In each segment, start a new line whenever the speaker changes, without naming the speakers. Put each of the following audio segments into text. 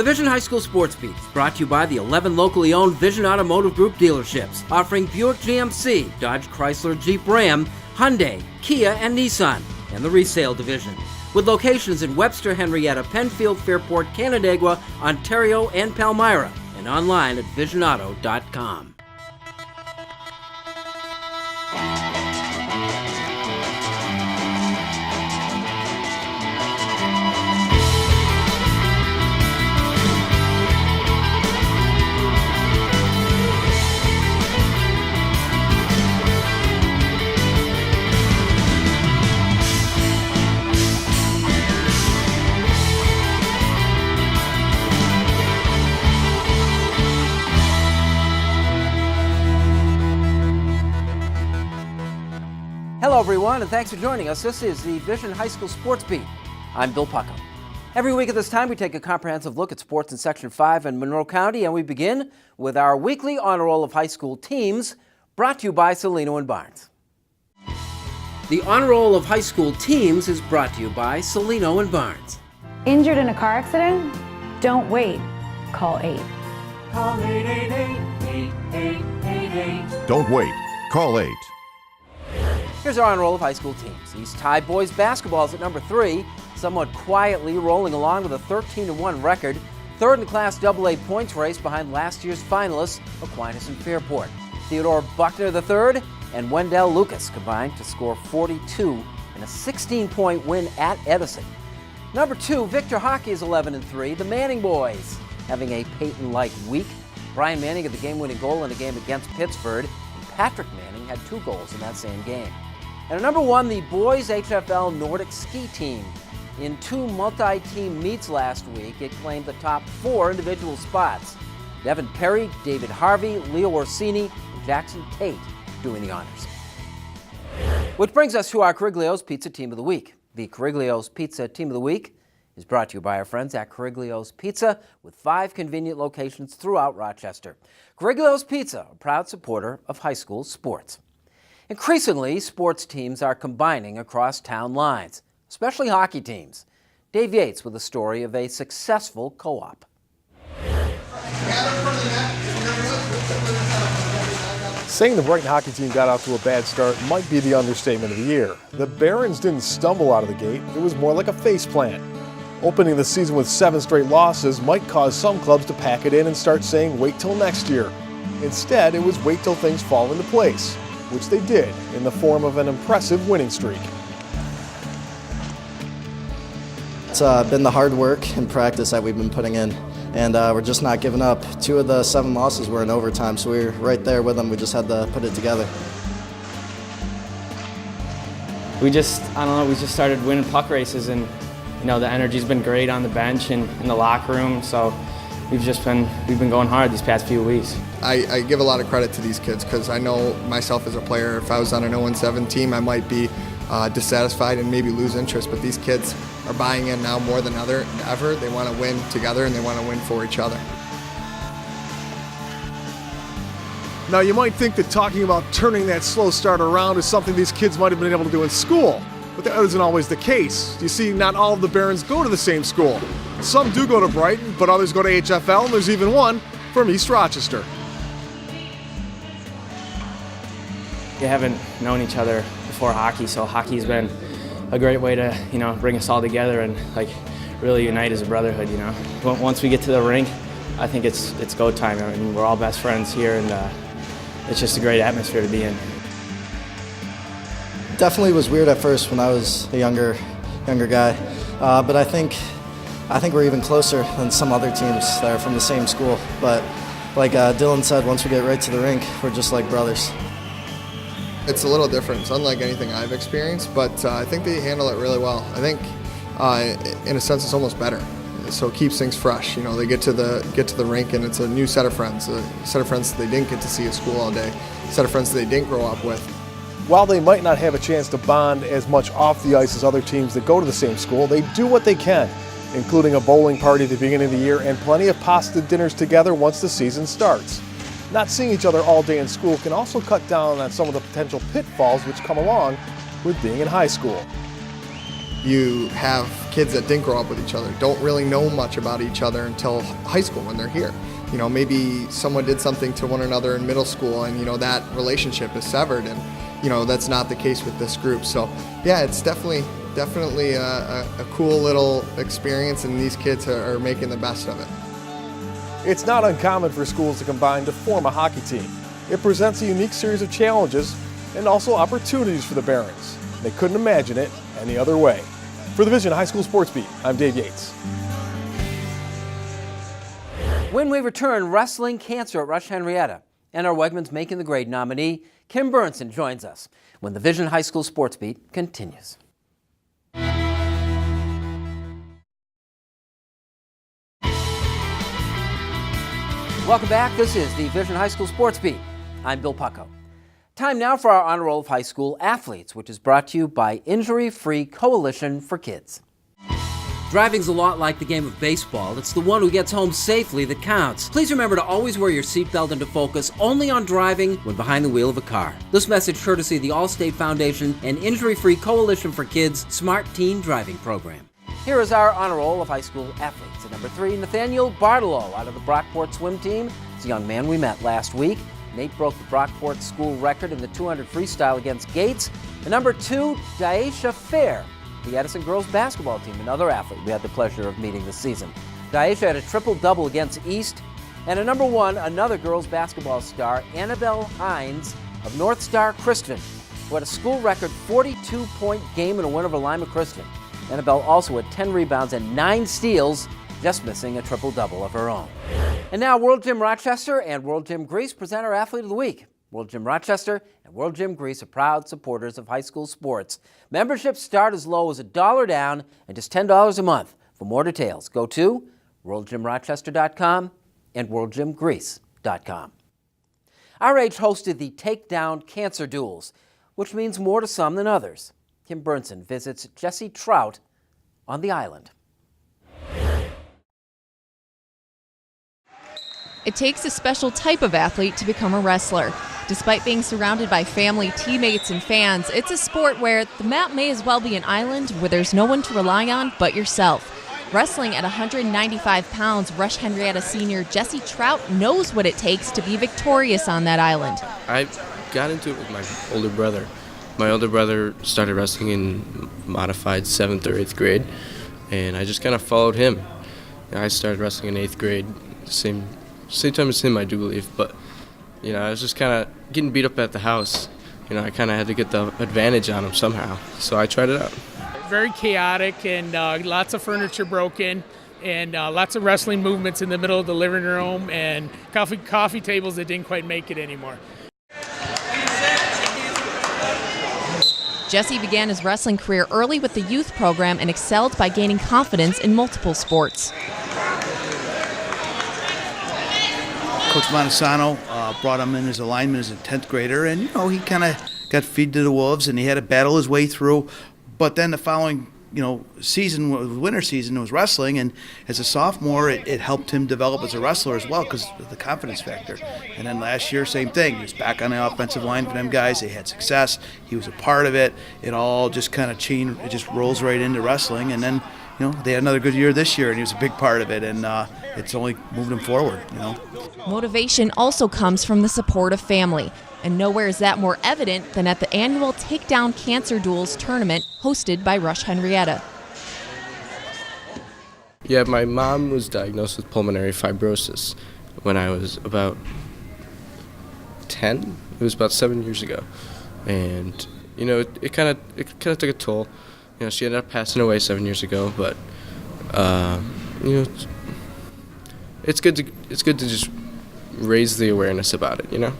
The Vision High School Sports Beat is brought to you by the 11 locally owned Vision Automotive Group dealerships, offering Buick GMC, Dodge Chrysler Jeep Ram, Hyundai, Kia, and Nissan, and the resale division, with locations in Webster, Henrietta, Penfield, Fairport, Canandaigua, Ontario, and Palmyra, and online at visionauto.com. Hello, everyone, and thanks for joining us. This is the Vision High School Sports Beat. I'm Bill Pucko. Every week at this time, we take a comprehensive look at sports in Section 5 in Monroe County, and we begin with our weekly honor roll of high school teams, brought to you by Cellino and Barnes. The honor roll of high school teams is brought to you by Cellino and Barnes.
Injured in a car accident? Don't wait. Call 8.
Call 888-8888.
Don't wait. Call 8.
Here's our honor roll of high school teams. East High boys basketball is at number 3, somewhat quietly rolling along with a 13-1 record. Third in the Class AA points race behind last year's finalists, Aquinas and Fairport. Theodore Buckner III and Wendell Lucas combined to score 42 in a 16-point win at Edison. Number 2, Victor Hockey is 11-3. The Manning boys having a Peyton-like week. Brian Manning had the game-winning goal in a game against Pittsford, and Patrick Manning had 2 goals in that same game. And at number 1, the boys HFL Nordic ski team. In 2 multi-team meets last week, it claimed the top 4 individual spots. Devin Perry, David Harvey, Leo Orsini, and Jackson Tate doing the honors. Which brings us to our Cariglio's Pizza Team of the Week. The Cariglio's Pizza Team of the Week is brought to you by our friends at Cariglio's Pizza, with 5 convenient locations throughout Rochester. Cariglio's Pizza, a proud supporter of high school sports. Increasingly, sports teams are combining across town lines, especially hockey teams. Dave Yates with a story of a successful co-op.
Saying the Brighton hockey team got out to a bad start might be the understatement of the year. The Barons didn't stumble out of the gate, it was more like a faceplant. Opening the season with 7 straight losses might cause some clubs to pack it in and start saying wait till next year. Instead, it was wait till things fall into place, which they did in the form of an impressive winning streak.
It's been the hard work and practice that we've been putting in, and we're just not giving up. 2 of the 7 losses were in overtime, so we were right there with them. We just had to put it together.
We just started winning puck races, and the energy's been great on the bench and in the locker room, so we've been going hard these past few weeks.
I give a lot of credit to these kids because I know myself as a player, if I was on an 0-7 team, I might be dissatisfied and maybe lose interest, but these kids are buying in now more than ever. They want to win together and they want to win for each other.
Now you might think that talking about turning that slow start around is something these kids might have been able to do in school, but that isn't always the case. You see, not all of the Barons go to the same school. Some do go to Brighton, but others go to HFL, and there's even one from East Rochester.
We haven't known each other before hockey, so hockey's been a great way to, bring us all together and really unite as a brotherhood, But once we get to the rink, I think it's go time. I mean, we're all best friends here, and it's just a great atmosphere to be in.
Definitely was weird at first when I was a younger guy, but I think we're even closer than some other teams that are from the same school. But like Dylan said, once we get right to the rink, we're just like brothers.
It's a little different. It's unlike anything I've experienced, but I think they handle it really well. I think, in a sense, it's almost better. So it keeps things fresh. They get to the rink, and it's a new set of friends. A set of friends that they didn't get to see at school all day. A set of friends that they didn't grow up with.
While they might not have a chance to bond as much off the ice as other teams that go to the same school, they do what they can, including a bowling party at the beginning of the year and plenty of pasta dinners together once the season starts. Not seeing each other all day in school can also cut down on some of the potential pitfalls which come along with being in high school.
you have kids that didn't grow up with each other, don't really know much about each other until high school when they're here. You know, maybe someone did something to one another in middle school and, you know, that relationship is severed, and, you know, that's not the case with this group. So, yeah, it's definitely a cool little experience, and these kids are making the best of it.
It's not uncommon for schools to combine to form a hockey team. It presents a unique series of challenges and also opportunities for the Barons. They couldn't imagine it any other way. For the Vision High School Sports Beat, I'm Dave Yates.
When we return, wrestling cancer at Rush Henrietta, and our Wegmans Making the Grade nominee, Kim Burnson, joins us when the Vision High School Sports Beat continues. Welcome back. This is the Vision High School Sports Beat. I'm Bill Pucko. Time now for our Honor Roll of High School Athletes, which is brought to you by Injury Free Coalition for Kids. Driving's a lot like the game of baseball. It's the one who gets home safely that counts. Please remember to always wear your seatbelt and to focus only on driving when behind the wheel of a car. This message courtesy of the Allstate Foundation and Injury Free Coalition for Kids Smart Teen Driving Program. Here is our Honor Roll of High School Athletes. At number 3, Nathaniel Bartolo out of the Brockport swim team. It's a young man we met last week. Nate broke the Brockport school record in the 200 freestyle against Gates. And number 2, Daisha Fair, the Edison girls basketball team, another athlete we had the pleasure of meeting this season. Daisha had a triple-double against East. And at number 1, another girls basketball star, Annabelle Hines of North Star Christian, who had a school record 42-point game in a win over Lima Christian. Annabelle also had 10 rebounds and 9 steals, just missing a triple-double of her own. And now World Gym Rochester and World Gym Greece present our Athlete of the Week. World Gym Rochester and World Gym Greece are proud supporters of high school sports. Memberships start as low as $1 down and just $10 a month. For more details, go to worldgymrochester.com and worldgymgreece.com. RH hosted the Takedown Cancer Duels, which means more to some than others. Kim Burnson visits Jesse Trout on the island.
It takes a special type of athlete to become a wrestler. Despite being surrounded by family, teammates, and fans, it's a sport where the mat may as well be an island where there's no one to rely on but yourself. Wrestling at 195 pounds, Rush Henrietta senior Jesse Trout knows what it takes to be victorious on that island.
I got into it with my older brother. My older brother started wrestling in modified 7th or 8th grade, and I just kind of followed him. I started wrestling in 8th grade, same time as him, I do believe, but you know, I was just kind of getting beat up at the house. You know, I kind of had to get the advantage on him somehow, so I tried it out.
Very chaotic, and lots of furniture broken, and lots of wrestling movements in the middle of the living room, and coffee tables that didn't quite make it anymore.
Jesse began his wrestling career early with the youth program and excelled by gaining confidence in multiple sports.
Coach Montesano brought him in as a lineman as a 10th grader, and, you know, he kind of got fed to the wolves, and he had to battle his way through. But then the following, season, winter season, was wrestling, and as a sophomore, it helped him develop as a wrestler as well because of the confidence factor. And then last year, same thing. He was back on the offensive line for them guys. They had success. He was a part of it. It all just kind of changed. It just rolls right into wrestling. And then, they had another good year this year, and he was a big part of it. And it's only moved him forward,
Motivation also comes from the support of family. And nowhere is that more evident than at the annual Takedown Cancer Duels tournament hosted by Rush Henrietta.
Yeah, my mom was diagnosed with pulmonary fibrosis when I was about 10. It was about 7 years ago. And, it kind of took a toll. She ended up passing away 7 years ago, but, it's good to just raise the awareness about it,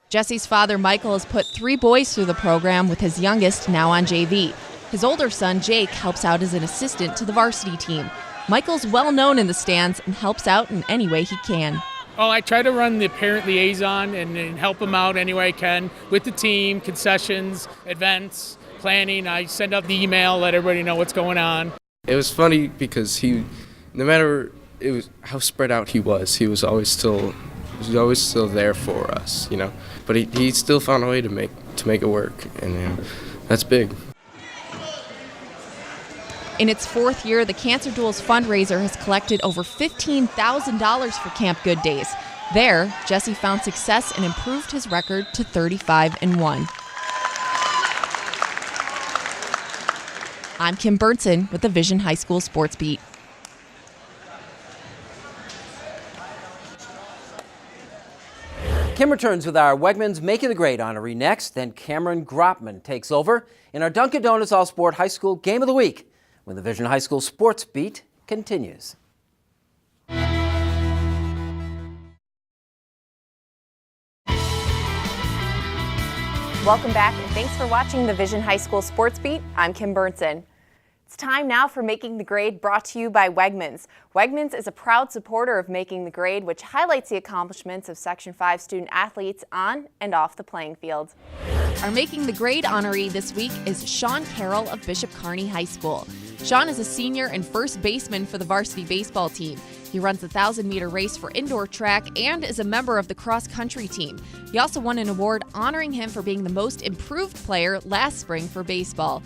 Jesse's father, Michael, has put 3 boys through the program, with his youngest now on JV. His older son, Jake, helps out as an assistant to the varsity team. Michael's well known in the stands and helps out in any way he can.
Oh, I try to run the parent liaison and help him out any way I can with the team, concessions, events, planning. I send out the email, let everybody know what's going on.
It was funny because no matter how spread out he was always still there for us, But he still found a way to make it work, and that's big.
In its 4th year, the Cancer Duels fundraiser has collected over $15,000 for Camp Good Days. There, Jesse found success and improved his record to 35-1. I'm Kim Burnson with the Vision High School Sports Beat.
Kim returns with our Wegmans Making the Grade honoree next. Then Cameron Grotman takes over in our Dunkin' Donuts All-Sport High School Game of the Week when the Vision High School Sports Beat continues.
Welcome back, and thanks for watching the Vision High School Sports Beat. I'm Kim Burnson. It's time now for Making the Grade, brought to you by Wegmans. Wegmans is a proud supporter of Making the Grade, which highlights the accomplishments of Section 5 student athletes on and off the playing field.
Our Making the Grade honoree this week is Sean Carroll of Bishop Kearney High School. Sean is a senior and first baseman for the varsity baseball team. He runs the 1,000-meter race for indoor track and is a member of the cross-country team. He also won an award honoring him for being the most improved player last spring for baseball.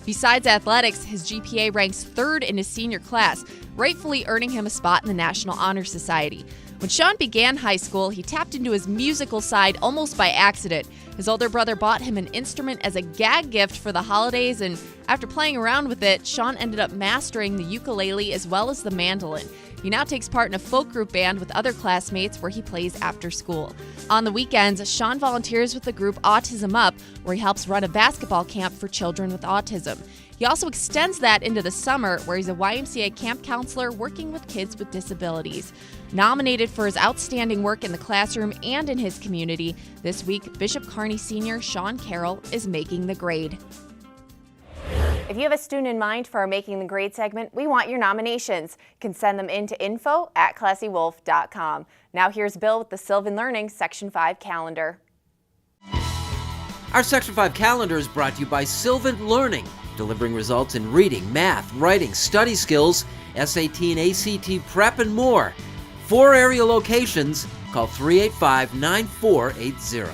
Besides athletics, his GPA ranks 3rd in his senior class, rightfully earning him a spot in the National Honor Society. When Sean began high school, he tapped into his musical side almost by accident. His older brother bought him an instrument as a gag gift for the holidays, and after playing around with it, Sean ended up mastering the ukulele as well as the mandolin. He now takes part in a folk group band with other classmates where he plays after school. On the weekends, Sean volunteers with the group Autism Up, where he helps run a basketball camp for children with autism. He also extends that into the summer, where he's a YMCA camp counselor working with kids with disabilities. Nominated for his outstanding work in the classroom and in his community, this week, Bishop Kearney senior Sean Carroll is making the grade.
If you have a student in mind for our Making the Grade segment, we want your nominations. You can send them in to info@classywolf.com. Now here's Bill with the Sylvan Learning Section 5 calendar.
Our Section 5 calendar is brought to you by Sylvan Learning, delivering results in reading, math, writing, study skills, SAT and ACT prep, and more. 4 area locations. Call 385-9480.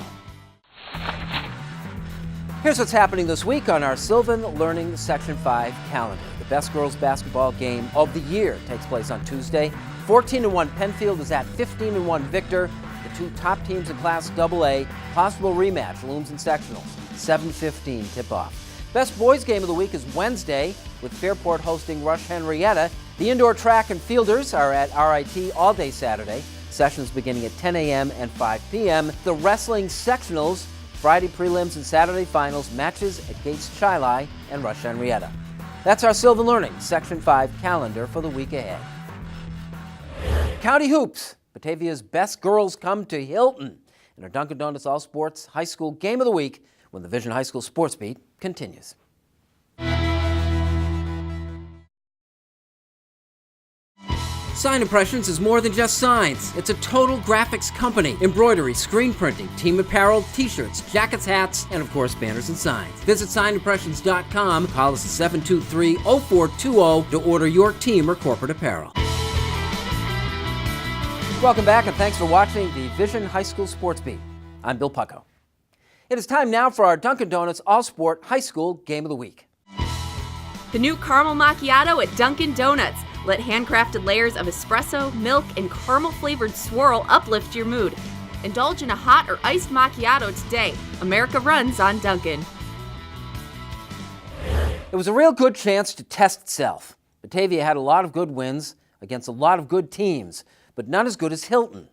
Here's what's happening this week on our Sylvan Learning Section 5 calendar. The best girls basketball game of the year takes place on Tuesday. 14-1 Penfield is at 15-1 Victor. The 2 top teams in Class AA. Possible rematch looms in sectionals. 7:15 tip-off. Best boys game of the week is Wednesday, with Fairport hosting Rush Henrietta. The indoor track and fielders are at RIT all day Saturday. Sessions beginning at 10 a.m. and 5 p.m. The wrestling sectionals, Friday prelims and Saturday finals, matches at Gates Chili and Rush Henrietta. That's our Sylvan Learning Section 5 calendar for the week ahead. County Hoops. Batavia's best girls come to Hilton in our Dunkin' Donuts All Sports High School Game of the Week when the Vision High School Sports Beat continues. Sign Impressions is more than just signs. It's a total graphics company. Embroidery, screen printing, team apparel, t-shirts, jackets, hats, and of course banners and signs. Visit signimpressions.com. Call us at 723-0420 to order your team or corporate apparel. Welcome back and thanks for watching the Vision High School Sports Beat. I'm Bill Pucko. It is time now for our Dunkin' Donuts All-Sport High School Game of the Week.
The new caramel macchiato at Dunkin' Donuts. Let handcrafted layers of espresso, milk, and caramel-flavored swirl uplift your mood. Indulge in a hot or iced macchiato today. America runs on Dunkin'.
It was a real good chance to test itself. Batavia had a lot of good wins against a lot of good teams, but not as good as Hilton.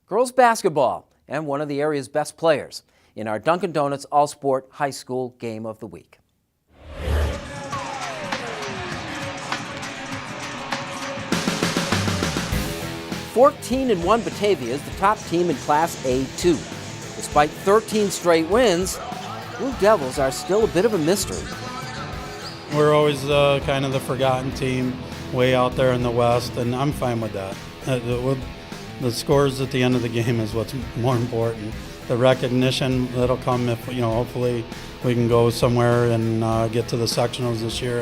Girls basketball and one of the area's best players in our Dunkin' Donuts All-Sport High School Game of the Week. (14-1) Batavia is the top team in Class A2. Despite 13 straight wins, Blue Devils are still a bit of a mystery.
We're always kind of the forgotten team way out there in the West, and I'm fine with that. The scores at the end of the game is what's more important. The recognition that'll come if, hopefully we can go somewhere and get to the sectionals this year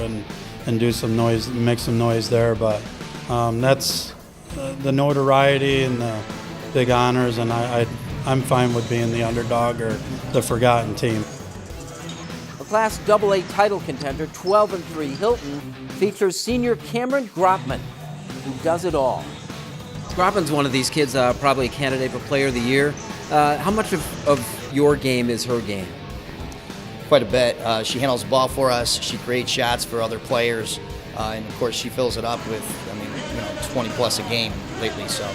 and do some noise, make some noise there. But that's the notoriety and the big honors, and I'm fine with being the underdog or the forgotten team.
Class AA title contender 12-3 Hilton features senior Cameron Grotman, who does it all. Grotman's one of these kids, probably a candidate for Player of the Year. How much of your game is her game?
Quite a bit. She handles the ball for us. She creates shots for other players, and of course she fills it up with, 20 plus a game lately. So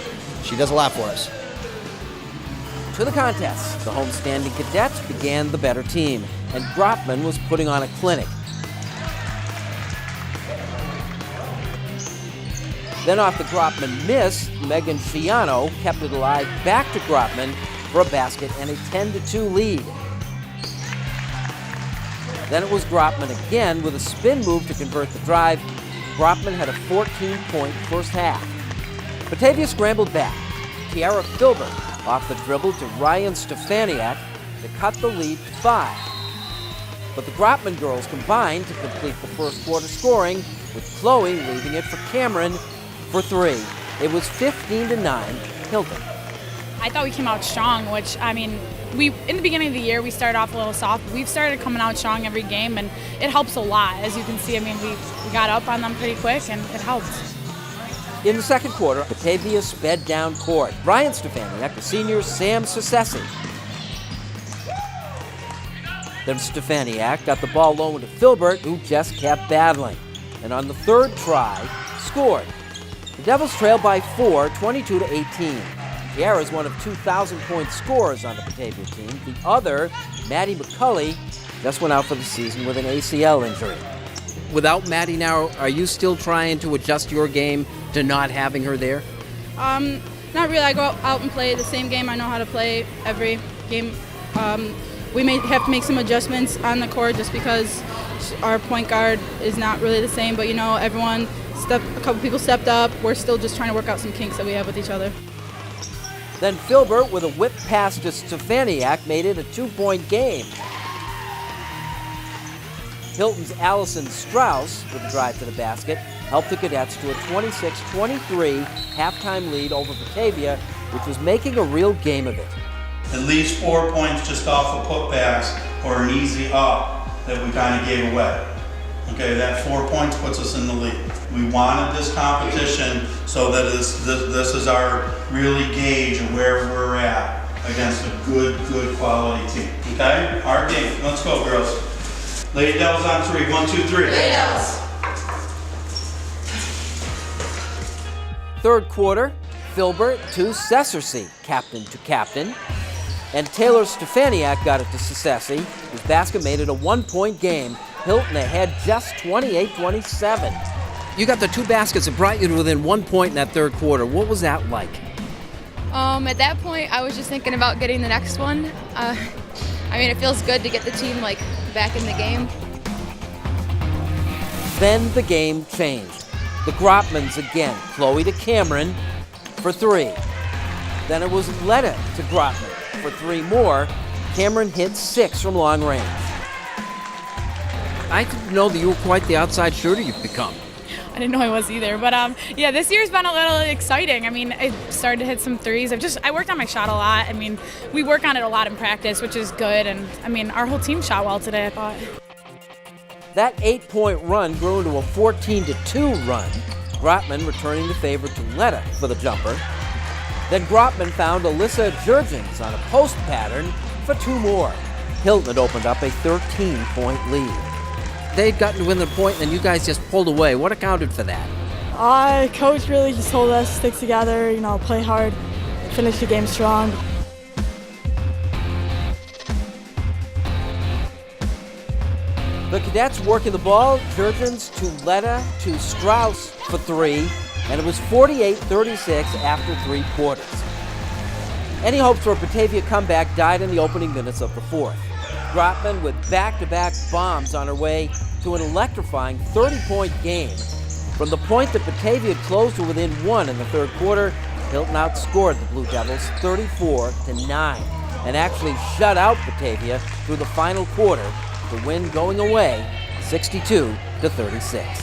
she does a lot for us.
To the contest, the homestanding Cadets began the better team, and Grotman was putting on a clinic. Then off the Grotman miss, Megan Ciano kept it alive back to Grotman for a basket and a 10-2 lead. Then it was Grotman again with a spin move to convert the drive. Grotman had a 14-point first half. Batavia scrambled back. Tiara Filbert off the dribble to Ryan Stefaniak to cut the lead to 5. But the Grotman girls combined to complete the first quarter scoring, with Chloe leaving it for Cameron for 3. It was 15-9 Hilton.
I thought we came out strong, which, we in the beginning of the year, we started off a little soft. We've started coming out strong every game, and it helps a lot. As you can see, we got up on them pretty quick, and it helped.
In the second quarter, Batavia sped down court. Ryan Stefaniak, the senior Sam Sasesi. Then Stefaniak got the ball low to Filbert, who just kept battling. And on the third try, scored. The Devils trailed by 4, 22-18. Tiara is one of 2,000-point scorers on the Batavia team. The other, Maddie McCulley, just went out for the season with an ACL injury. Without Maddie now, are you still trying to adjust your game to not having her there?
Not really. I go out and play the same game I know how to play every game. We may have to make some adjustments on the court just because our point guard is not really the same, but a couple people stepped up. We're still just trying to work out some kinks that we have with each other.
Then Filbert, with a whip pass to Stefaniak, made it a 2-point game. Hilton's Allison Strauss, with a drive to the basket, helped the Cadets to a 26-23 halftime lead over Batavia, which was making a real game of it.
At least 4 points just off of putbacks or an easy up that we kind of gave away. Okay, that 4 points puts us in the lead. We wanted this competition so that this is our really gauge of where we're at against a good quality team. Okay, our game. Let's go, girls. Lady Devils on 3. 1, 2, 3. Lady Devils.
Third quarter, Filbert to Sessersey, captain to captain. And Taylor Stefaniak got it to Sessersey, whose basket made it a 1-point game. Hilton ahead just 28-27. You got the 2 baskets that brought you to within 1 point in that third quarter. What was that like?
At that point, I was just thinking about getting the next one. It feels good to get the team back in the game.
Then the game changed. The Grotmans again, Chloe to Cameron for 3. Then it was Letta to Grotman for 3 more. Cameron hit 6 from long range. I didn't know that you were quite the outside shooter you've become.
I didn't know I was either, but this year's been a little exciting. I started to hit some threes. I worked on my shot a lot. We work on it a lot in practice, which is good, and our whole team shot well today, I thought.
That 8-point run grew into a 14-2 run. Grotman returning the favor to Letta for the jumper. Then Grotman found Alyssa Jurgens on a post pattern for 2 more. Hilton had opened up a 13-point lead. They'd gotten to win the point, and then you guys just pulled away. What accounted for that?
Coach really just told us to stick together, play hard, finish the game strong.
The Cadets working the ball, Jurgens to Letta to Strauss for 3, and it was 48-36 after 3 quarters. Any hopes for a Batavia comeback died in the opening minutes of the fourth. Grotman with back-to-back bombs on her way to an electrifying 30-point game. From the point that Batavia closed to within 1 in the third quarter, Hilton outscored the Blue Devils 34-9 and actually shut out Batavia through the final quarter to win going away 62-36.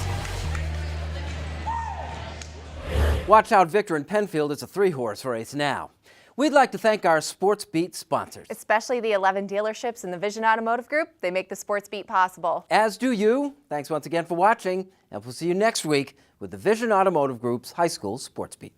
Watch out, Victor in Penfield is a 3-horse race now. We'd like to thank our Sports Beat sponsors.
Especially the 11 dealerships in the Vision Automotive Group. They make the Sports Beat possible.
As do you. Thanks once again for watching, and we'll see you next week with the Vision Automotive Group's High School Sports Beat.